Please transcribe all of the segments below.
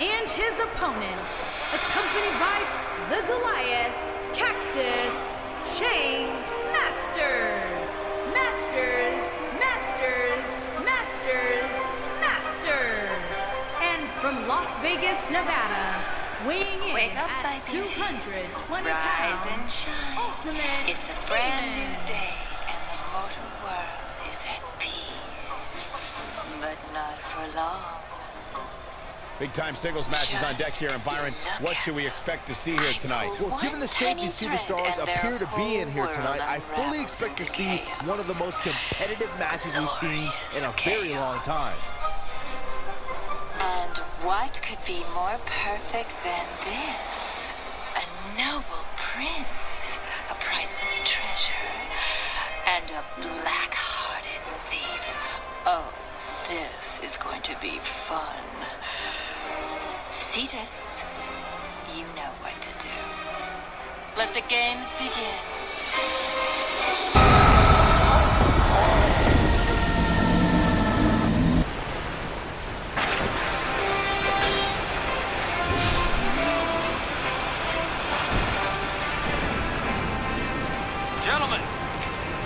and his opponent, accompanied by the Goliath, Cactus, Shane, Masters. And from Las Vegas, Nevada, weighing in Wake up, my at 220 Rise and pounds, shine. Ultimate It's a brand Demon. new day, and the mortal world is at peace. But not for long. Big-time singles matches on deck here, and Byron, what should we expect to see here tonight? Well, given the shape these superstars appear to be in here tonight, I fully expect to see one of the most competitive matches we've seen in a very long time. And what could be more perfect than this? A noble prince, a priceless treasure, and a black-hearted thief. Oh, this is going to be fun. Cetus, you know what to do. Let the games begin. Gentlemen,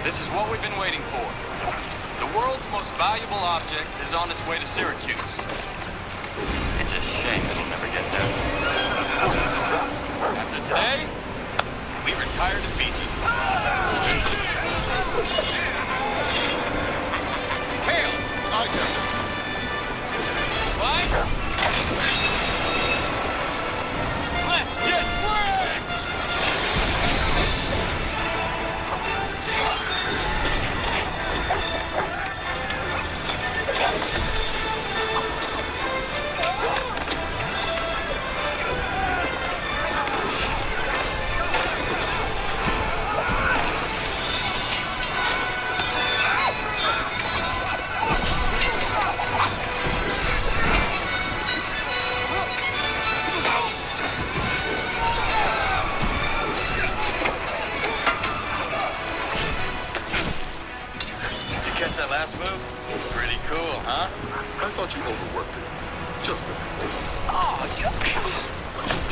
this is what we've been waiting for. The world's most valuable object is on its way to Syracuse. It's a shame it'll never get there. After today, we retire to Fiji. Hail! Right? Let's get wrecked! That last move? Pretty cool, huh? I thought you overworked it. Just a bit. Oh, you overworked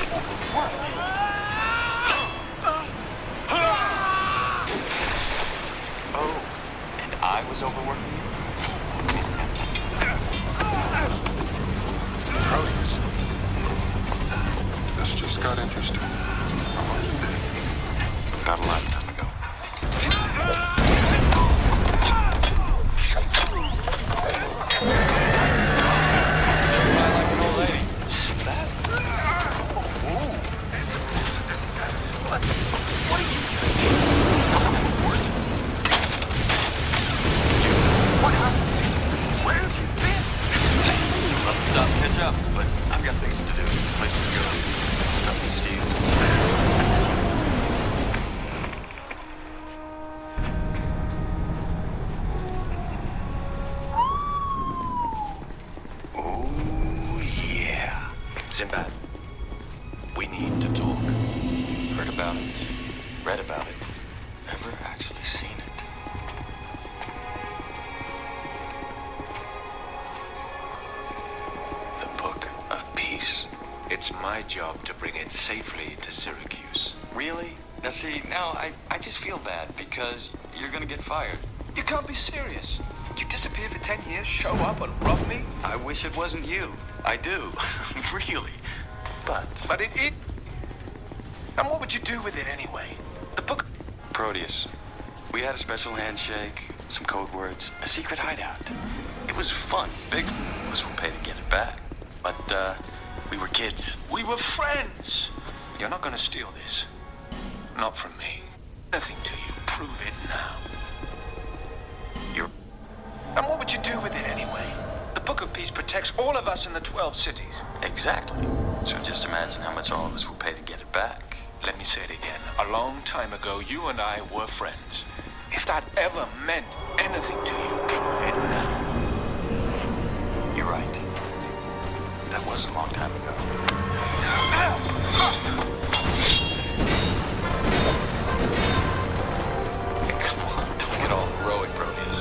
it. Oh, and I was overworking it? Proteus. This just got interesting. How long's it been? About a lifetime ago. Up, but I've got things to do, places to go, stuff to steal. Oh, yeah. Sinbad, we need to talk. Heard about it, read about it, never actually seen it. It's my job to bring it safely to Syracuse. Really? Now see, now I just feel bad because you're gonna get fired. You can't be serious. You disappear for 10 years, show up and rob me? I wish it wasn't you. I do. Really. But it is. And what would you do with it anyway? The book. Proteus. We had a special handshake, some code words, a secret hideout. It was fun. Big was will pay to get it back. But, we were kids. We were friends. You're not gonna steal this. Not from me. Nothing to you. Prove it now. And what would you do with it anyway? The Book of Peace protects all of us in the 12 cities. Exactly. So just imagine how much all of us will pay to get it back. Let me say it again. A long time ago, you and I were friends. If that ever meant anything to you, prove it now. You're right. That was a long time ago. Come on, don't get all heroic, Proteus.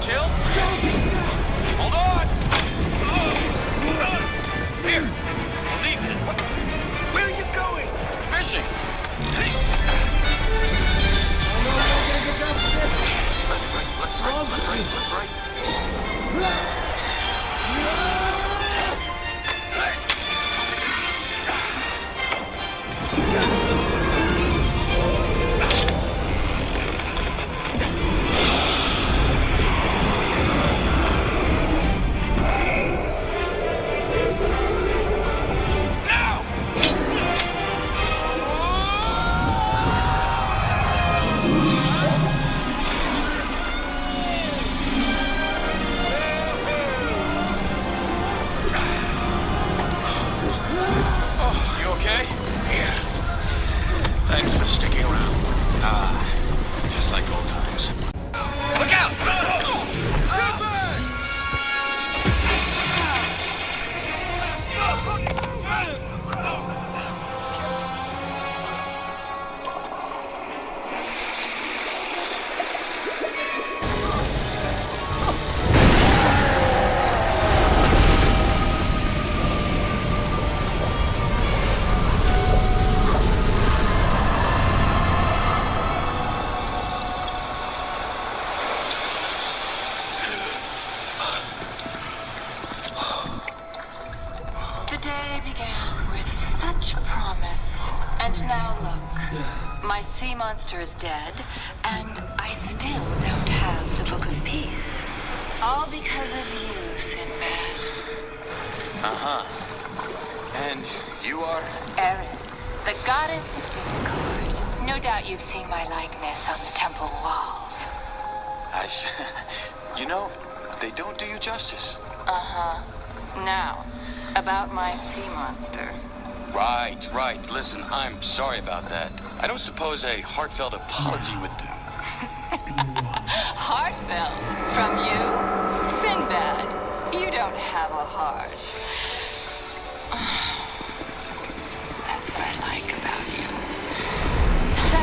Chill. Hold on. Here. Leave this. Where are you going? Fishing. Left, right, left, right, left, right, left, right. You okay? Yeah. Thanks for sticking around. Just like old times. Look out! The day began with such promise. And now look. My sea monster is dead, and I still don't have the Book of Peace. All because of you, Sinbad. Uh-huh. And you are? Eris, the goddess of discord. No doubt you've seen my likeness on the temple walls. You know, they don't do you justice. Uh-huh. Now, about my sea monster. Right. Listen, I'm sorry about that. I don't suppose a heartfelt apology would do. Heartfelt? From you? Sinbad, you don't have a heart. That's what I like about you. So,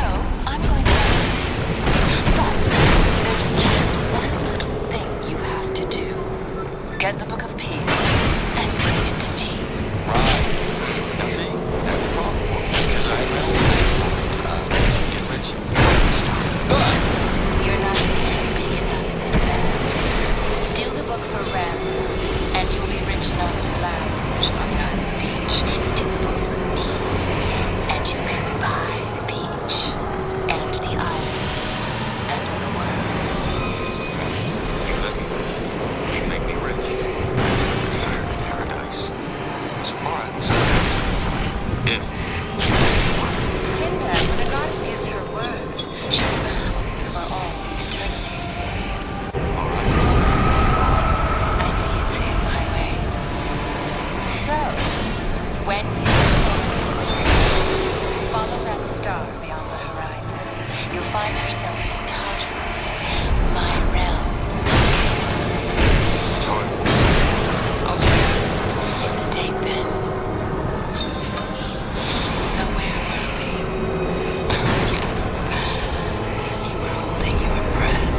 I'm going to... But there's just one little thing you have to do. Get the Book of Peace and bring it to me. Right. Now see, that's a problem for me, because I have my own life mind. Once we get rich, stop. You're not thinking big enough, Sinbad. Steal the book for ransom, and you'll be rich enough to lounge on the island beach. Steal the book from me, and you can buy the beach, and the island, and the world. You let me live. You make me rich. I'm tired of paradise. So far, I haven't seen that. If Sinbad, when a goddess gives her word, she's bound for all eternity. all right. I knew you'd say it my way. So, when you follow that star beyond the horizon, you'll find yourself in Tartarus, my realm. Tartarus. I'll see you. It's a date then. So where were we? Yes. You were holding your breath.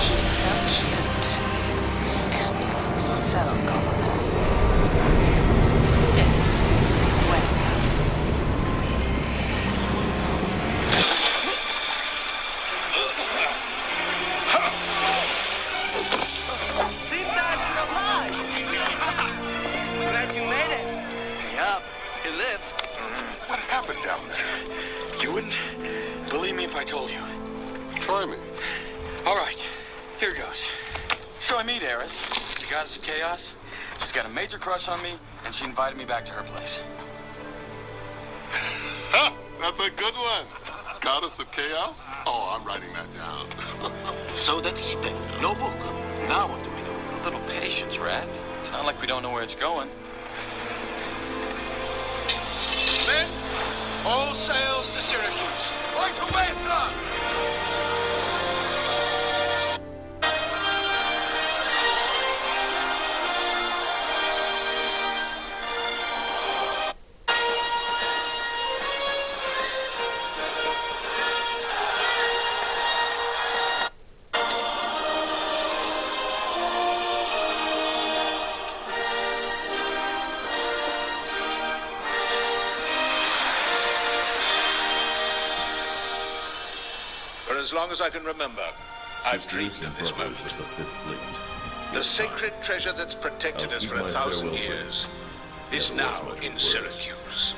He's so cute and so gullible. Stiff. Welcome. Sinbad, you're alive! Glad you made it. Yup, you live. What happened down there? You wouldn't believe me if I told you. Try me. All right, here goes. So I meet Eris, the goddess of chaos. She's got a major crush on me, and she invited me back to her place. Ha! That's a good one. Goddess of Chaos? Oh, I'm writing that down. So that's the thing. No book. Now what do we do? A little patience, Rat. It's not like we don't know where it's going. Men, all sails to Syracuse. Right away, sir! as long as I can remember. I've dreamed of this moment. The sacred treasure that's protected us for 1,000 years is now in Syracuse.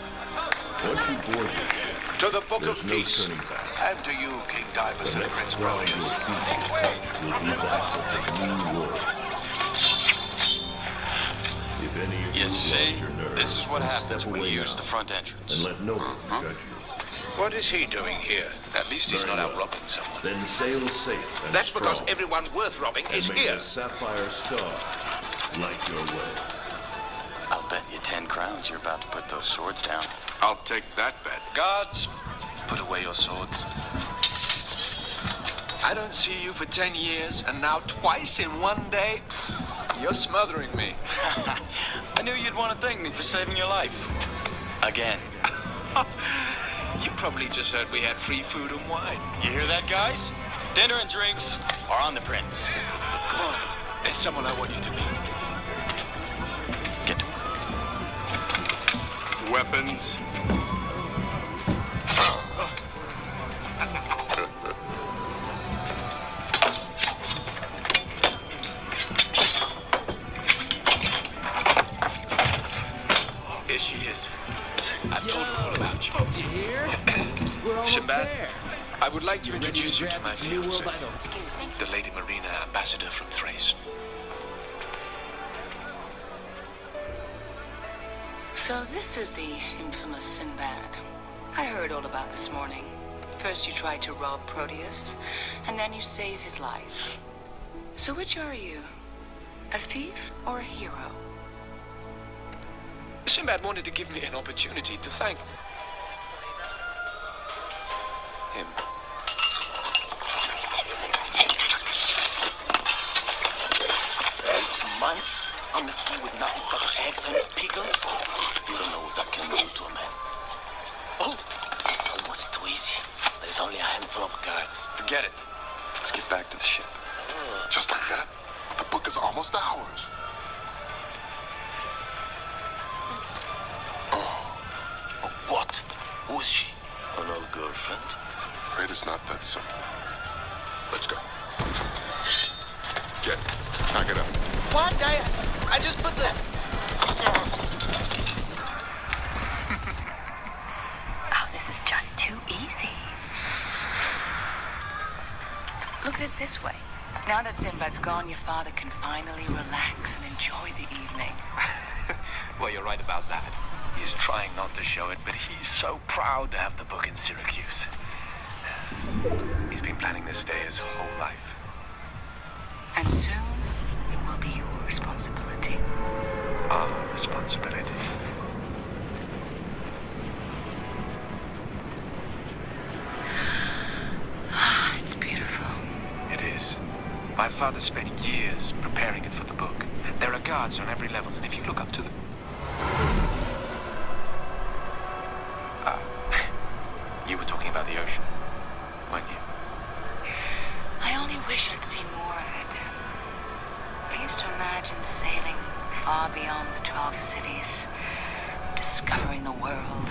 To the Book of Peace, and to you, King Dimas and Prince Proteus. You see, this is what happens when you use the front entrance. What is he doing here? At least he's not out robbing someone. Then sail safe and That's because strong, everyone worth robbing is and make here. a sapphire star light your way. I'll bet you 10 crowns you're about to put those swords down. I'll take that bet. Guards, put away your swords. I don't see you for 10 years, and now twice in one day? You're smothering me. I knew you'd want to thank me for saving your life. Again. You probably just heard we had free food and wine. You hear that, guys? Dinner and drinks are on the prince. Come on. There's someone I want you to meet. Get to work. Weapons. Here she is. I've told her all about you. Did you hear? We're almost Sinbad, there. I would like to introduce you Ready to my grab this new fiancée, world idol? the Lady Marina, ambassador from Thrace. So this is the infamous Sinbad. I heard all about this morning. First you tried to rob Proteus, and then you save his life. So which are you? A thief or a hero? Sinbad wanted to give me an opportunity to thank him. Months on the sea with nothing but eggs and pickles? You don't know what that can do to a man. Oh, it's almost too easy. There's only a handful of guards. Forget it. Let's get back to the ship. Just like that, the book is almost ours. What? Who is she? An old girlfriend? Afraid it's not that simple. Let's go. Get, knock it up. What? I just put the... Oh, this is just too easy. Look at it this way. Now that Sinbad's gone, your father can finally relax and enjoy the evening. Well, you're right about that. He's trying not to show it, but he's so proud to have the book in Syracuse. He's been planning this day his whole life. And soon, it will be your responsibility. Our responsibility. It's beautiful. It is. My father spent years preparing it for the book. There are guards on every level, and if you look up to the... You were talking about the ocean, weren't you? I only wish I'd seen more of it. I used to imagine sailing far beyond the 12 cities, discovering the world.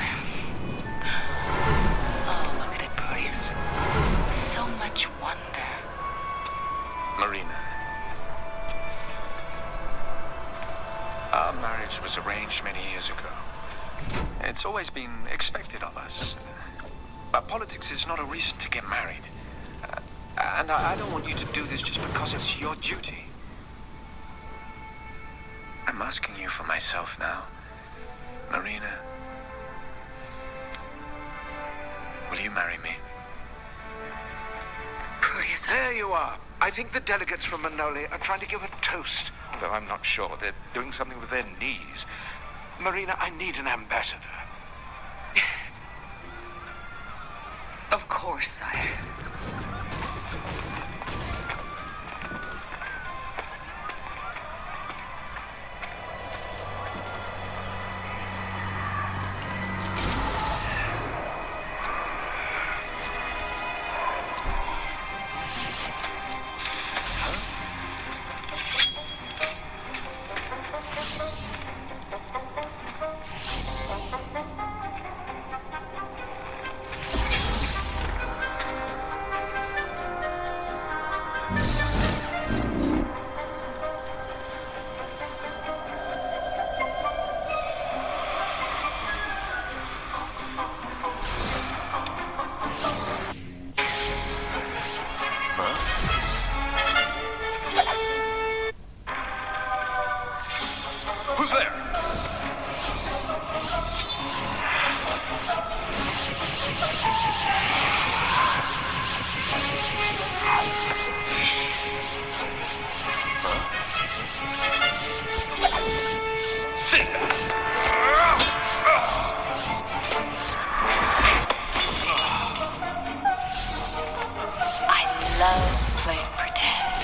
Oh, look at it, Proteus. With so much wonder. Marina. Our marriage was arranged many years ago. It's always been expected of us. But politics is not a reason to get married. And I don't want you to do this just because it's your duty. I'm asking you for myself now. Marina. Will you marry me? Proteus, There you are. I think the delegates from Manoli are trying to give a toast. Although I'm not sure. They're doing something with their knees. Marina, I need an ambassador. Of course, sire. Who's there? Sinbad. I love playing pretend.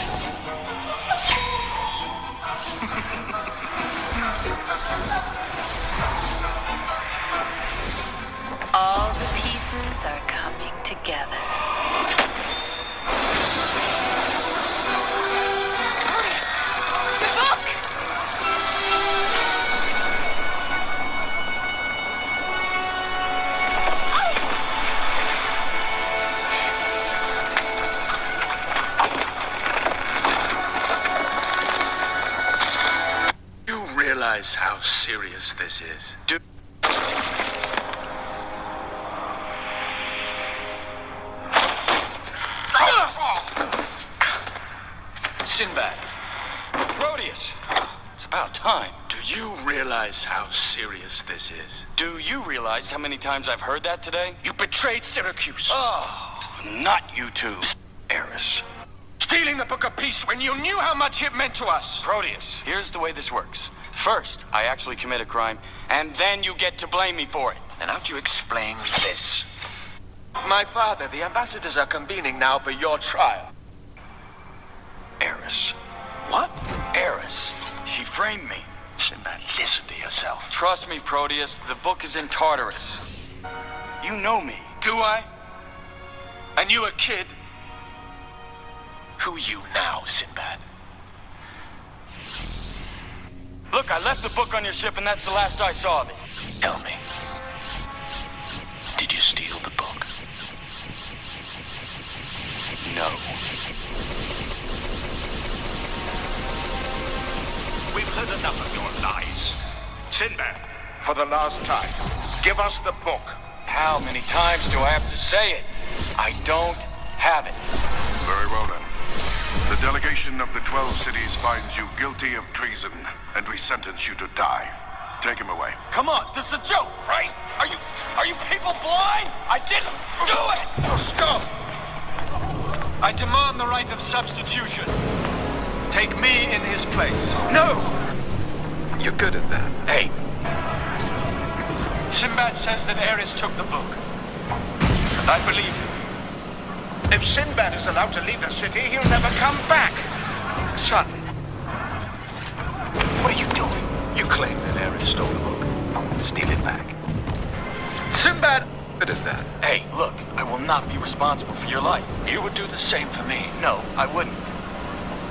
All the pieces are coming together. Maurice, the book! You realize how serious this is? Do Sinbad. Proteus. It's about time. Do you realize how serious this is? Do you realize how many times I've heard that today? You betrayed Syracuse. Oh, not you two, Eris. Stealing the Book of Peace when you knew how much it meant to us. Proteus, here's the way this works. First, I actually commit a crime, and then you get to blame me for it. And how do you explain this? My father, the ambassadors are convening now for your trial. Eris. What? Eris. She framed me. Sinbad, listen to yourself. Trust me, Proteus, the book is in Tartarus. You know me. Do I? And you a kid? Who are you now, Sinbad? Look, I left the book on your ship, and that's the last I saw of it. Tell me. Did you steal the book? No. We've heard enough of your lies. Sinbad, for the last time, give us the book. How many times do I have to say it? I don't have it. Very well then. The delegation of the 12 cities finds you guilty of treason, and we sentence you to die. Take him away. Come on, this is a joke, right? Are you people blind? I didn't do it! Stop! I demand the right of substitution. Take me in his place. No! You're good at that. Hey, Sinbad says that Eris took the book. And I believe him. If Sinbad is allowed to leave the city, he'll never come back. Son. what are you doing? You claim that Eris stole the book. Steal it back. Sinbad good at that. Hey, look, I will not be responsible for your life. You would do the same for me. No, I wouldn't.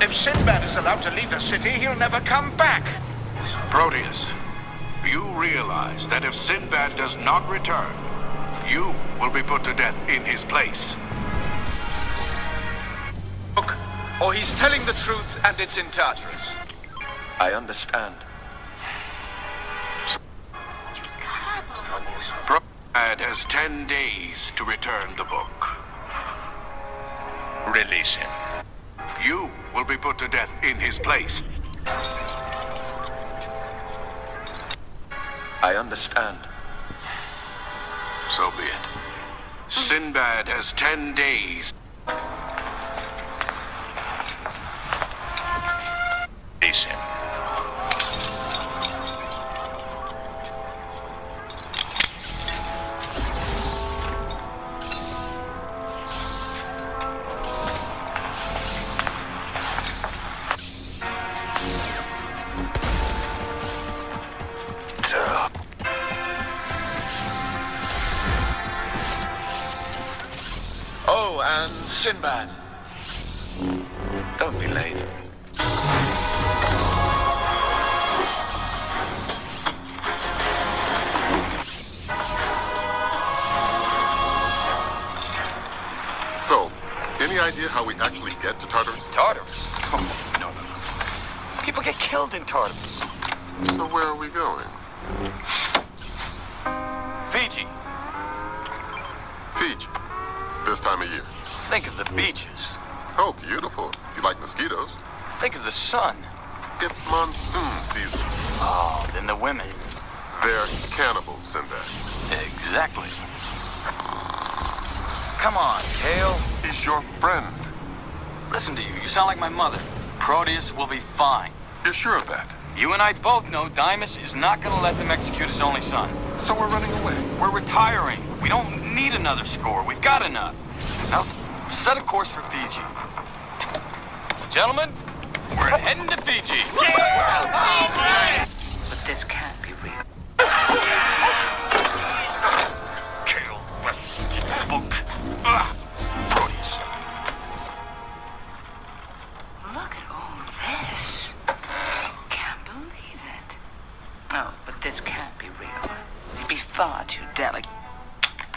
If Sinbad is allowed to leave the city, he'll never come back. Proteus, you realize that if Sinbad does not return, you will be put to death in his place. Look, or he's telling the truth and it's in Tartarus. I understand. Sinbad has 10 days to return the book. Release him. You will be put to death in his place. I understand. So be it. Sinbad has 10 days. Release him. Oh, and Sinbad. Don't be late. So, any idea how we actually get to Tartarus? Tartarus? Come on, no. People get killed in Tartarus. So where are we going? Fiji. Fiji. This time of year. Think of the beaches. Oh, beautiful. If you like mosquitoes. Think of the sun. It's monsoon season. Oh, then the women. They're cannibals, Sinbad. Exactly. Come on, Kale. He's your friend. Listen to you. You sound like my mother. Proteus will be fine. You're sure of that? You and I both know Dymas is not going to let them execute his only son. So we're running away. We're retiring. We don't need another score. We've got enough. Now, set a course for Fiji. Gentlemen, we're heading to Fiji. Yeah! But this can't be real. Kale, the book. Proteus. Look at all this. Can't believe it. Oh, but this can't be real. It'd be far too delicate.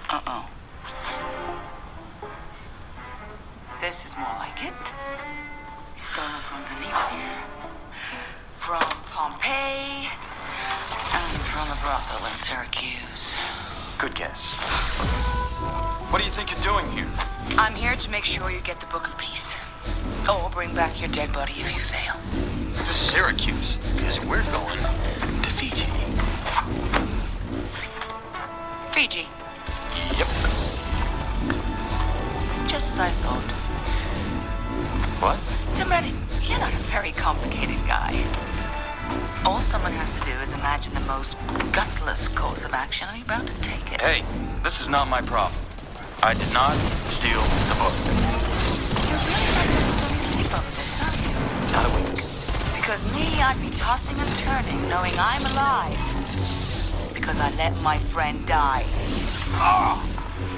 Uh-oh. This is more like it. Stolen from Venetian, from Pompeii, and from a brothel in Syracuse. Good guess. What do you think you're doing here? I'm here to make sure you get the Book of Peace. Or bring back your dead body if you fail. To Syracuse, because we're going to Fiji. Fiji. Yep. Just as I thought. What? Somebody, you're not a very complicated guy. All someone has to do is imagine the most gutless course of action and you're about to take it. Hey, this is not my problem. I did not steal the book. You're really not going to lose any sleep over this, are you? Not a week. Because me, I'd be tossing and turning, knowing I'm alive. Because I let my friend die. Oh,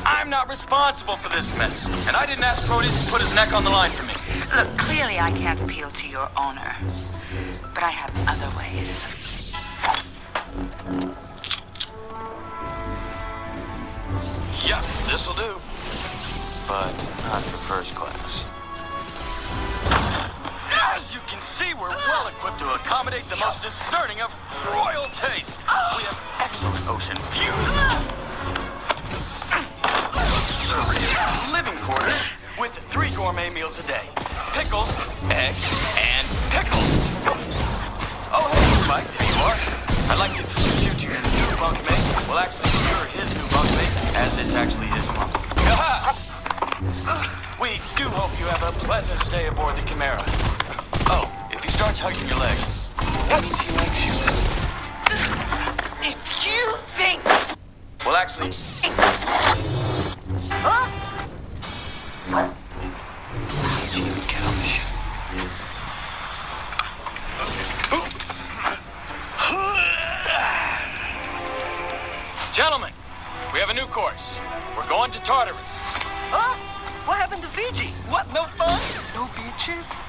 I'm not responsible for this mess. And I didn't ask Proteus to put his neck on the line for me. Look, clearly I can't appeal to your honor. But I have other ways. Yeah, this'll do. But not for first class. As you can see, we're well equipped to accommodate the most discerning of royal taste. We have excellent ocean views, luxurious living quarters with 3 gourmet meals a day. Pickles, eggs, and pickles. Oh, hey, Spike, there you are. I'd like to introduce you to your new bunkmate. Well, actually, you're his new bunkmate, as it's actually his mom. We do hope you have a pleasant stay aboard the Chimera. Oh, if he starts hugging your leg, that means he likes you. If you think... Well, actually... Huh? How'd you even get on the ship? Gentlemen, we have a new course. We're going to Tartarus. Huh? What happened to Fiji? What, no fun? No beaches?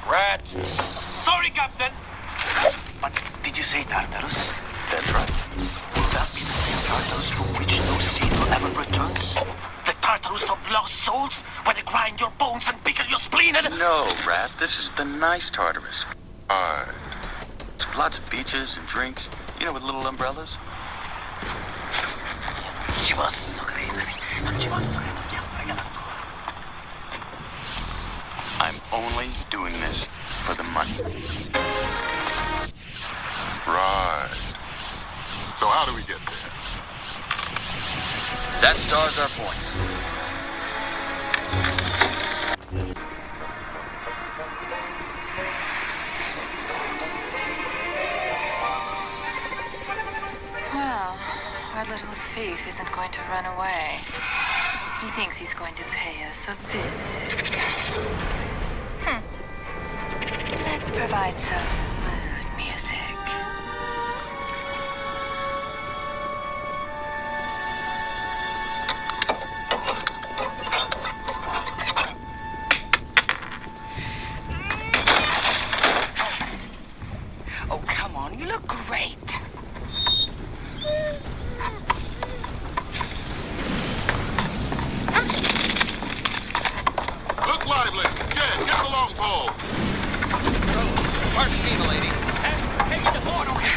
Rat. Sorry, Captain. But did you say Tartarus? That's right. Will that be the same Tartarus from which no sailor ever returns? The Tartarus of lost souls, where they grind your bones and pickle your spleen and... No, Rat. This is the nice Tartarus. Aye. Lots of beaches and drinks. You know, with little umbrellas. She was so great. She was so great. I'm only doing this for the money. Right. So how do we get there? That star's our point. Well, our little thief isn't going to run away. He thinks he's going to pay us a visit. Let's provide some mood music. Oh, come on, you look great. Look lively. Get the long pole. Pardon me, milady. Hey, the board over here.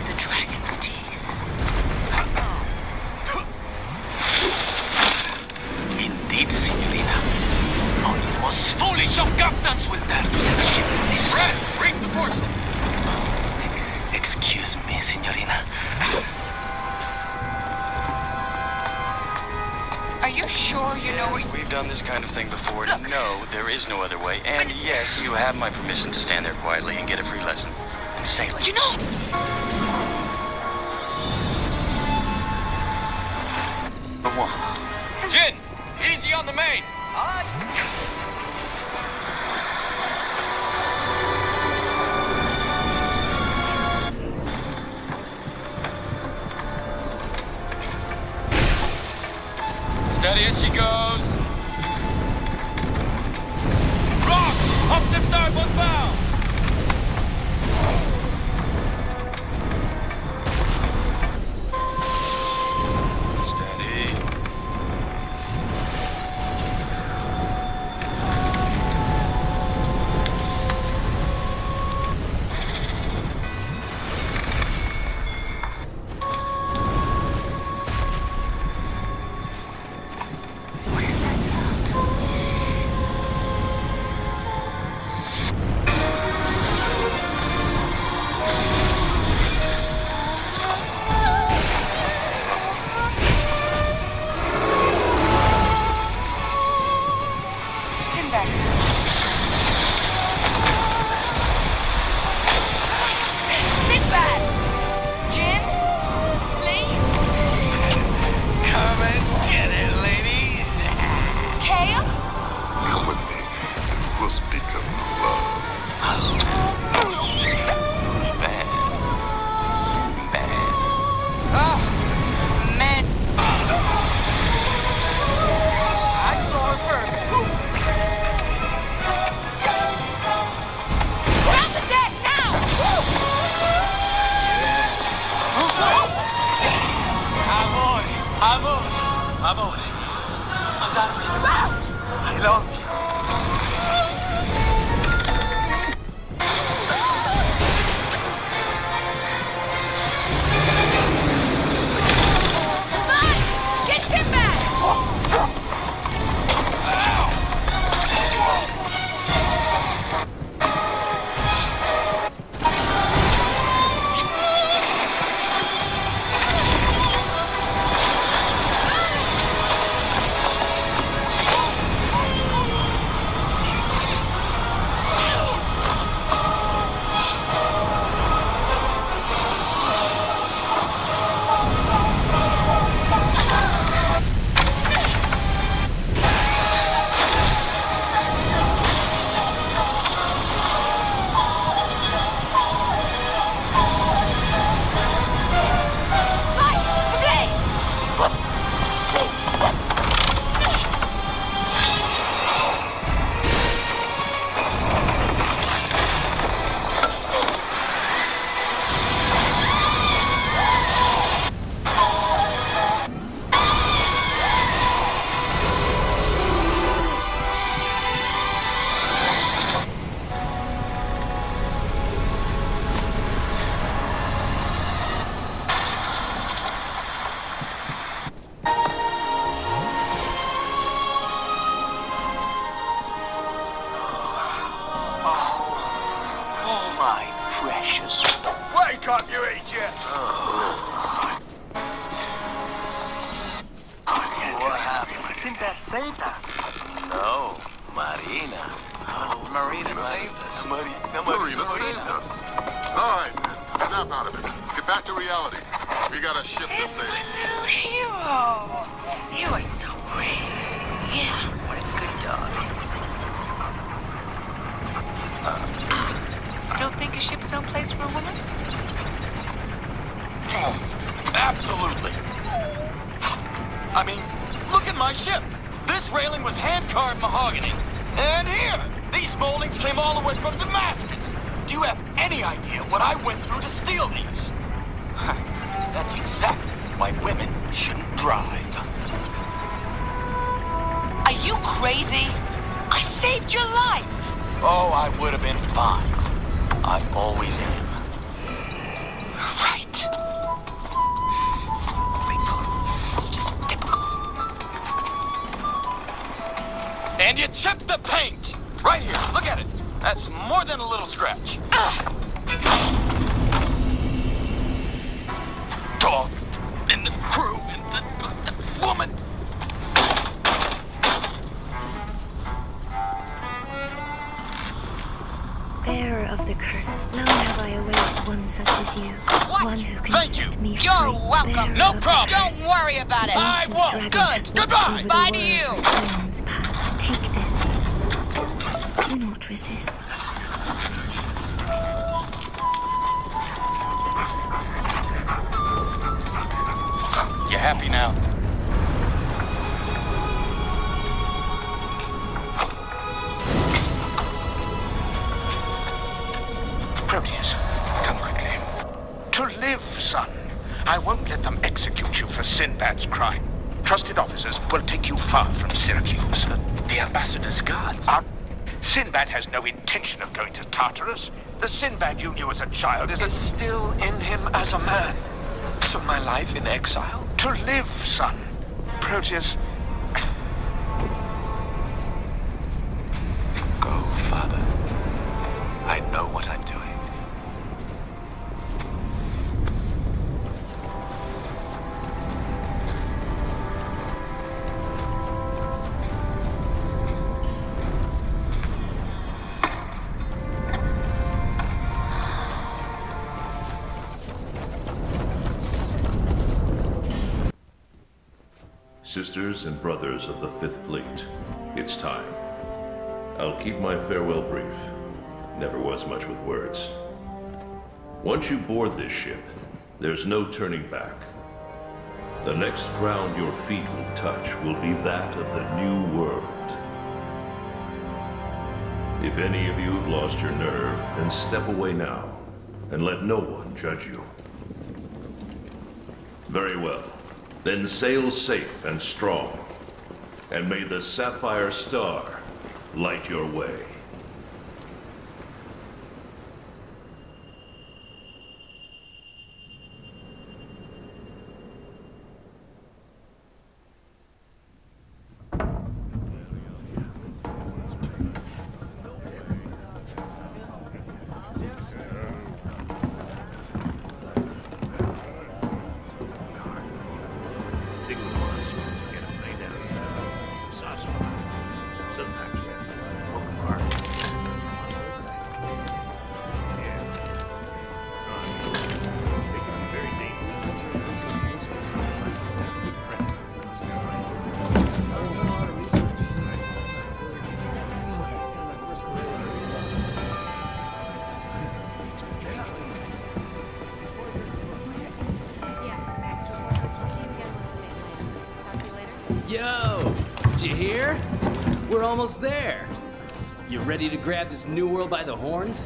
The dragon's teeth. you sure you know Yes, we've done this kind of thing before. No, there is no other way. And yes, you have my permission to stand there quietly and get a free lesson in sailing. You know... A woman. Jin, easy on the main. Steady as she goes. Rocks! Up the starboard bow! Steady. What is that sound? Sinbad. Sinbad! Jin? Lee? Come and get it, ladies. Kale? Come with me. We'll speak of love. Who's bad? Sinbad. Oh, man. I saw her first. We're on the deck now! Amor. I love you. Come on! Get Sinbad! Oh, my precious. Wake up, you idiot! What happened? Sinbad saved us. No, Marina. Oh, Marina saved us. Marina saved us. All right, man. Snap out of it. Let's get back to reality. We got a ship to It's save. my little hero. You are so brave. Yeah, what a good dog. Still think a ship's no place for a woman? Absolutely. I mean, look at my ship. This railing was hand-carved mahogany. And here, these moldings came all the way from Damascus. Do you have any idea what I went through to steal these? That's exactly why women shouldn't drive. Are you crazy? I saved your life. Oh, I would have been fine. I always am. Right. So grateful. It's just typical. And you chipped the paint! Right here, look at it. That's more than a little scratch. Dog, and the crew, and the woman. such as you. What? One who can Thank set you. me You're free, welcome. bearer No of problem. justice. Don't worry about it. I Ancient won't. dragon has Good. watched Goodbye. over the Bye to world you. from Dawn's path. Take this. Do not resist. You happy now? Proteus, come quickly. To live, son. I won't let them execute you for Sinbad's crime. Trusted officers will take you far from Syracuse. The ambassador's guards. Sinbad has no intention of going to Tartarus. The Sinbad you knew as a child is still in him as a man. So my life in exile? To live, son. Proteus. Go, Father. I know what I'm doing. Sisters and brothers of the Fifth Fleet, it's time. I'll keep my farewell brief. Never was much with words. Once you board this ship, there's no turning back. The next ground your feet will touch will be that of the New World. If any of you have lost your nerve, then step away now, and let no one judge you. Very well. Then sail safe and strong, and may the Sapphire Star light your way. Sometimes you have to poke apart. They can be very Yo, did you hear? We're almost there. You ready to grab this new world by the horns?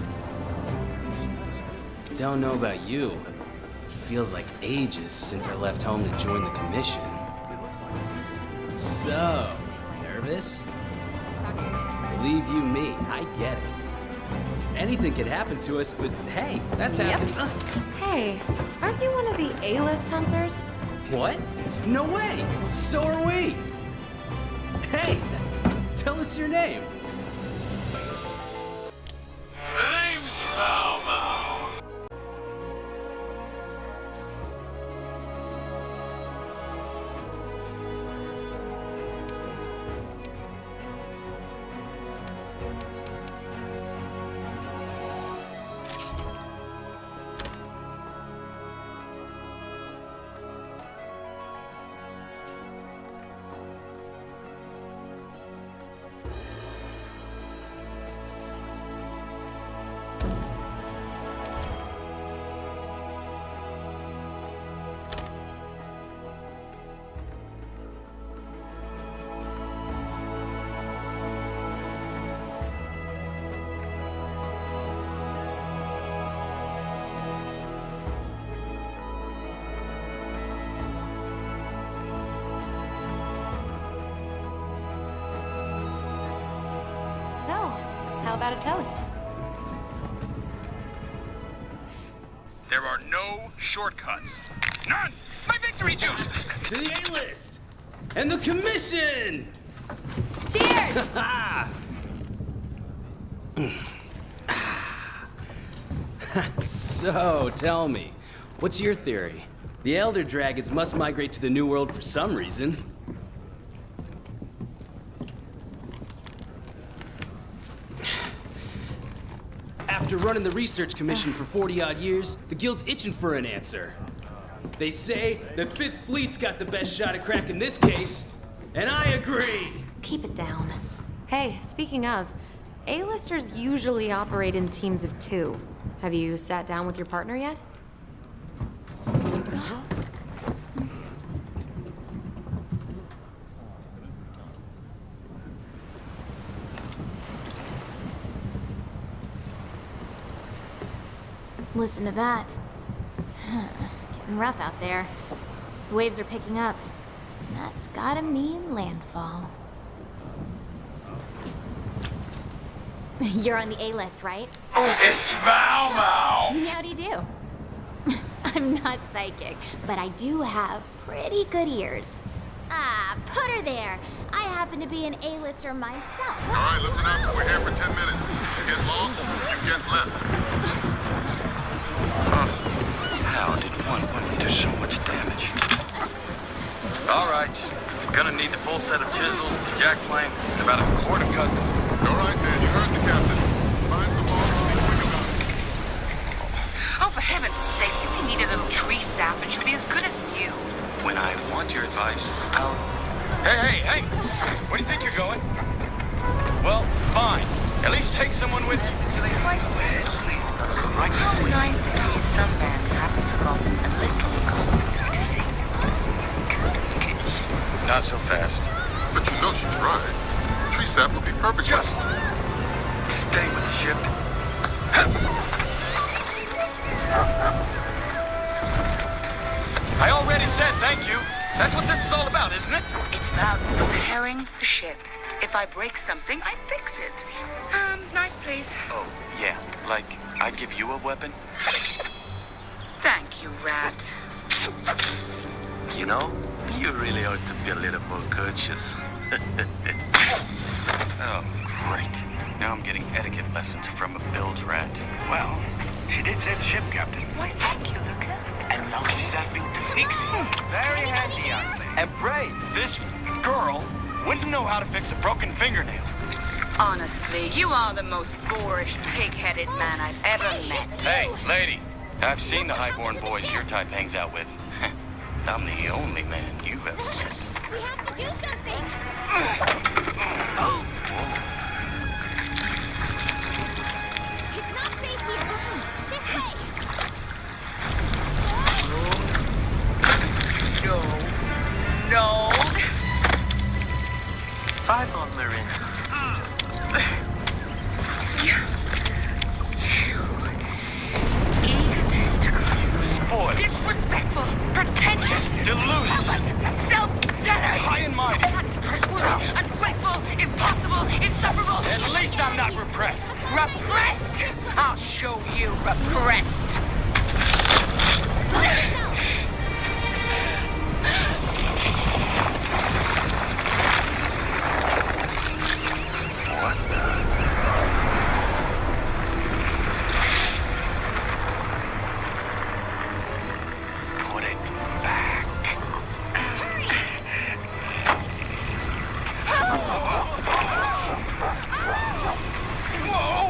Don't know about you. It feels like ages since I left home to join the commission. So, nervous? Believe you me, I get it. Anything could happen to us, but hey, that's happened. Hey, aren't you one of the A-list hunters? What? No way! So are we! Hey, tell us your name. Name's Valmo. So, how about a toast? There are no shortcuts. None! My victory juice! To the A-list! And the commission! Cheers! So, tell me, what's your theory? The Elder Dragons must migrate to the New World for some reason. After running the research commission for 40-odd years, the guild's itching for an answer. They say the 5th Fleet's got the best shot at cracking this case, and I agree! Keep it down. Hey, speaking of, A-listers usually operate in teams of 2. Have you sat down with your partner yet? Listen to that. Getting rough out there. The waves are picking up. That's gotta mean landfall. You're on the A-list, right? It's Mau Mau! Howdy do. I'm not psychic, but I do have pretty good ears. Ah, put her there. I happen to be an A-lister myself. All right, listen up. We're here for 10 minutes. You get lost, you get left. How did one woman do so much damage? All right, gonna need the full set of chisels, the jack plane, and about a quarter cut. All right, man, you heard the captain. Find some logs and be quick about it. Oh, for heaven's sake, you only need a little tree sap and she'll be as good as new. When I want your advice, I'll... Hey! Where do you think you're going? Well, fine. At least take someone with you. Quite Right this How way. nice to see some man having forgotten a little courtesy. Not so fast. But you know she's right. Tree sap would be perfect. Just stay with the ship. I already said thank you. That's what this is all about, isn't it? It's about repairing the ship. If I break something, I fix it. Knife, please. Oh, yeah. Like, I give you a weapon? Thank you, Rat. You know, you really ought to be a little more courteous. Oh, great. Now I'm getting etiquette lessons from a bilge rat. Well, she did save the ship, Captain. Why, thank you, Luca. And now she's happy to fix it. Very handy, I'd say. And brave. This girl wouldn't know how to fix a broken fingernail. Honestly, you are the most boorish, pig-headed man I've ever met. Hey, lady. I've seen the highborn boys your type hangs out with. I'm the only man you've ever met. We have to do something! It's not safe here! This way! No. 5 on Marin. Egotistical. Spoiled. Disrespectful. Pretentious. Deluded. Self-centered. High and mighty. Untrustworthy. Ungrateful. Impossible. Insufferable. At least I'm not repressed. Repressed? I'll show you repressed. Put it back. Whoa!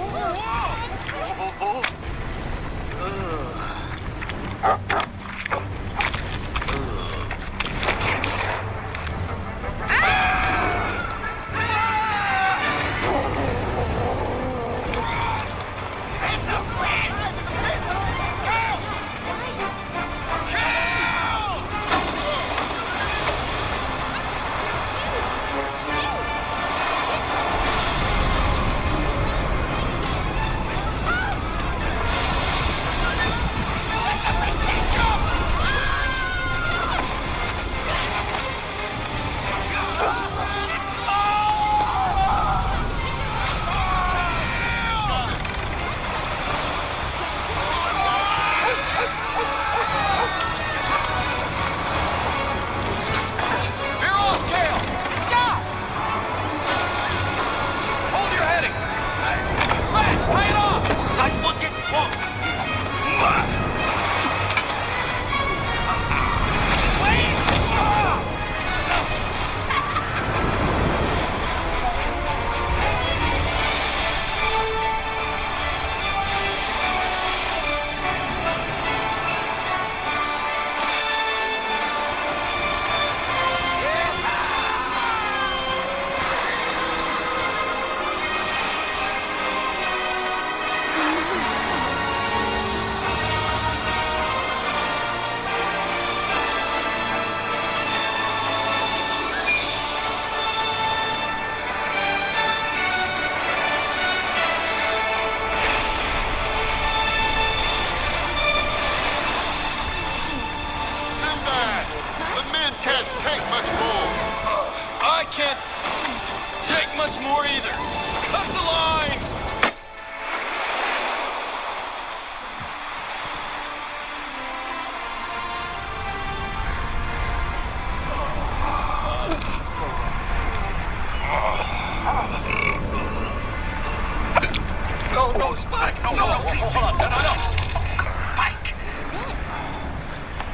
can't take much more either. Cut the line! No, Spike! No, please, hold on. No. Spike!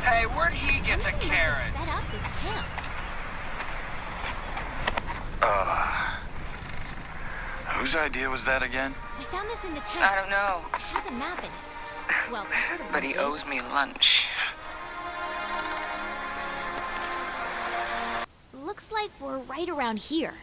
Hey, where'd he get the carrot? Set up his camp. Whose idea was that again? I found this in the tent. I don't know. It has a map in it. Well, part of But he owes me lunch. Looks like we're right around here.